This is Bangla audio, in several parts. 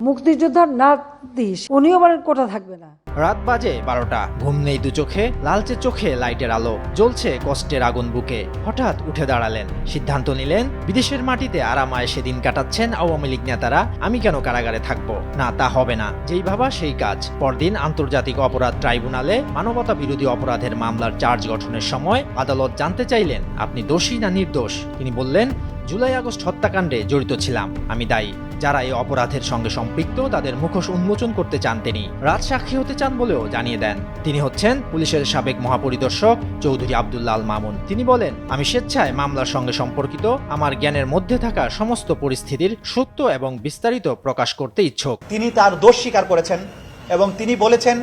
মুক্তিযোদ্ধার নাতি উনিও বলেন কোটা থাকবে না। রাত বাজে 12টা, ঘুম নেই দু চোখে, লালচে চোখে লাইটের আলো, জ্বলছে কষ্টের আগুন বুকে। হঠাৎ উঠে দাঁড়ালেন, সিদ্ধান্ত নিলেন বিদেশের মাটিতে আরামায় সেদিন কাটাচ্ছেন আওয়ামী লীগ নেতারা, আমি কেন কারাগারে থাকবো না, তা হবে না। যেই ভাবা সেই কাজ। পরদিন আন্তর্জাতিক অপরাধ ট্রাইব্যুনালে মানবতা বিরোধী অপরাধের মামলার চার্জ গঠনের সময় আদালত জানতে চাইলেন আপনি দোষী না নির্দোষ। তিনি বললেন, জুলাই আগস্ট হত্যাকাণ্ডে জড়িত ছিলাম, আমি দায়ী। যারা এই অপরাধের সঙ্গে সম্পৃক্ত তাদের মুখোশ উন্মোচন করতে চান তিনি। রাজসাক্ষী হতে চান বলেও জানিয়ে দেন। তিনি হচ্ছেন পুলিশের সাবেক মহাপরিদর্শক চৌধুরী আব্দুল্লাহ আল মামুন। তিনি বলেন, আমি স্বেচ্ছায় মামলার সঙ্গে সম্পর্কিত আমার জ্ঞানের মধ্যে থাকা সমস্ত পরিস্থিতির সত্য এবং বিস্তারিত প্রকাশ করতে ইচ্ছুক। তিনি তার দোষ স্বীকার করেছেন এবং তিনি বলেছেন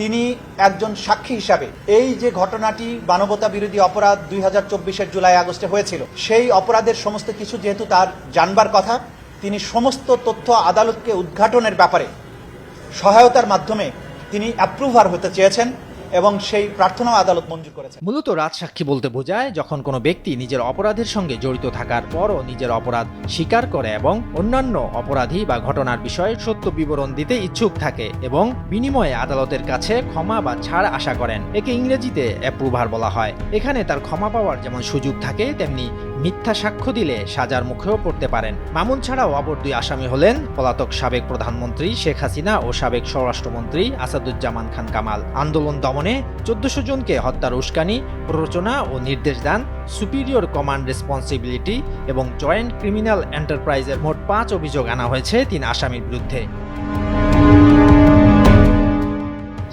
তিনি একজন সাক্ষী হিসাবে এই যে ঘটনাটি মানবতা বিরোধী অপরাধ 2024-এর জুলাই আগস্টে হয়েছিল, সেই অপরাধের সমস্ত কিছু যেহেতু তার জানবার কথা, তিনি সমস্ত তথ্য আদালতকে উদ্ঘাটনের ব্যাপারে সহায়তার মাধ্যমে তিনি অ্যাপ্রুভার হতে চেয়েছেন এবং সেই প্রার্থনাও আদালত মঞ্জুর করেছেন। মূলত রাজসাক্ষী বলতে বোঝায় যখন কোনো ব্যক্তি নিজের অপরাধের সঙ্গে জড়িত থাকার পরও নিজের অপরাধ স্বীকার করে এবং অন্যান্য অপরাধী বা ঘটনার বিষয়ে সত্য বিবরণ দিতে ইচ্ছুক থাকে এবং বিনিময়ে আদালতের কাছে ক্ষমা বা ছাড় আশা করেন। একে ইংরেজিতে অ্যাপ্রুভার বলা হয়। এখানে তার ক্ষমা পাওয়ার যেমন সুযোগ থাকে, তেমনি মিথ্যা সাক্ষ্য দিলে সাজার মুখেও পড়তে পারেন। মামুন ছাড়াও অপর দুই আসামি হলেন পলাতক সাবেক প্রধানমন্ত্রী শেখ হাসিনা ও সাবেক স্বরাষ্ট্রমন্ত্রী আসাদুজ্জামান খান কামাল। আন্দোলন দমনে 1400 জনকে হত্যার উস্কানি, প্ররোচনা ও নির্দেশ দান, সুপিরিয়র কমান্ড রেসপন্সিবিলিটি এবং জয়েন্ট ক্রিমিনাল এন্টারপ্রাইজের মোট 5 অভিযোগ আনা হয়েছে 3 আসামির বিরুদ্ধে।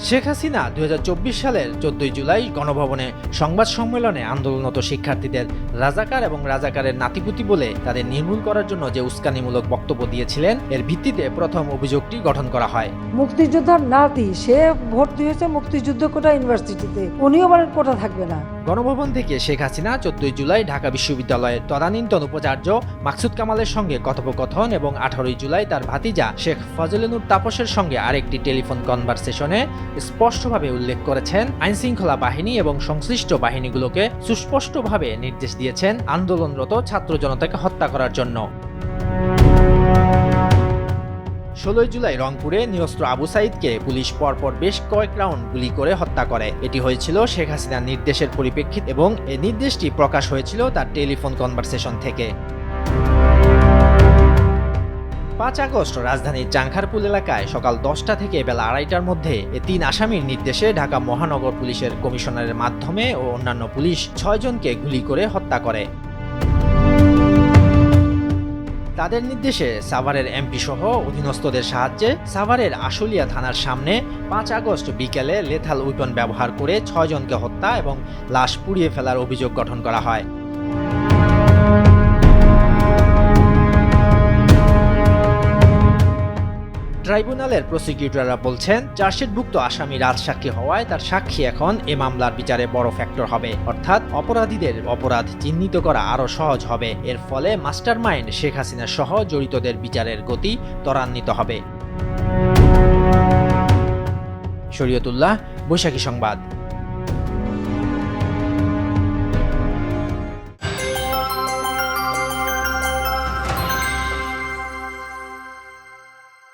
শেখ হাসিনা 2024 সালের 14 জুলাই গণভবনে সংবাদ সম্মেলনে আন্দোলনরত শিক্ষার্থীদের রাজাকার এবং রাজাকারের নাতিপুতি বলে তাদের নির্মূল করার জন্য যে উস্কানিমূলক বক্তব্য দিয়েছিলেন, এর ভিত্তিতে প্রথম অভিযোগটি গঠন করা হয়। মুক্তিযোদ্ধার নাতি সে ভর্তি হয়েছে মুক্তিযুদ্ধ কোটা ইউনিভার্সিটিতে, উনিও বলেন কোটা থাকবে না। গণভবন থেকে শেখ হাসিনা 14 জুলাই ঢাকা বিশ্ববিদ্যালয়ের তদানীন্তন উপাচার্য মাকসুদ কামালের সঙ্গে কথোপকথন এবং 18 জুলাই তার ভাতিজা শেখ ফজলেনুর তাপসের সঙ্গে আরেকটি টেলিফোন কনভারসেশনে স্পষ্টভাবে উল্লেখ করেছেন আইনশৃঙ্খলা বাহিনী এবং সংশ্লিষ্ট বাহিনীগুলোকে সুস্পষ্টভাবে নির্দেশ দিয়েছেন আন্দোলনরত ছাত্র জনতাকে হত্যা করার জন্য। 16 জুলাই রংপুরে নিরস্ত্র আবু সাইদকে পুলিশ পরপর বেশ কয়েক রাউন্ড গুলি করে হত্যা করে। এটি হয়েছিল শেখ হাসিনার নির্দেশের পরিপ্রেক্ষিতে এবং এই নির্দেশটি প্রকাশ হয়েছিল তার টেলিফোন কনভারসেশন থেকে। 5 আগস্ট রাজধানীর জাঙ্খারপুল এলাকায় সকাল 10টা থেকে বেলা 2:30টার মধ্যে এই 3 আসামির নির্দেশে ঢাকা মহানগর পুলিশের কমিশনারের মাধ্যমে ও অন্যান্য পুলিশ 6 জনকে গুলি করে হত্যা করে। তাদের নির্দেশে সাভারের এমপি সহ অধীনস্থদের সাহায্যে সাভারের আশুলিয়া থানার সামনে 5 আগস্ট বিকেলে লেথাল উইপন ব্যবহার করে 6 জনকে হত্যা এবং লাশ পুড়িয়ে ফেলার অভিযোগ গঠন করা হয়। ট্রাইব্যুনালের প্রসিকিউটররা বলছেন, চার্জশিটভুক্ত আসামি রাজসাক্ষী হওয়ায় তার সাক্ষী এখন এ মামলার বিচারে বড় ফ্যাক্টর হবে, অর্থাৎ অপরাধীদের অপরাধ চিহ্নিত করা আরও সহজ হবে। এর ফলে মাস্টারমাইন্ড শেখ হাসিনা সহ জড়িতদের বিচারের গতি ত্বরান্বিত হবে। শরীয়তুল্লাহ, বৈশাখী সংবাদ।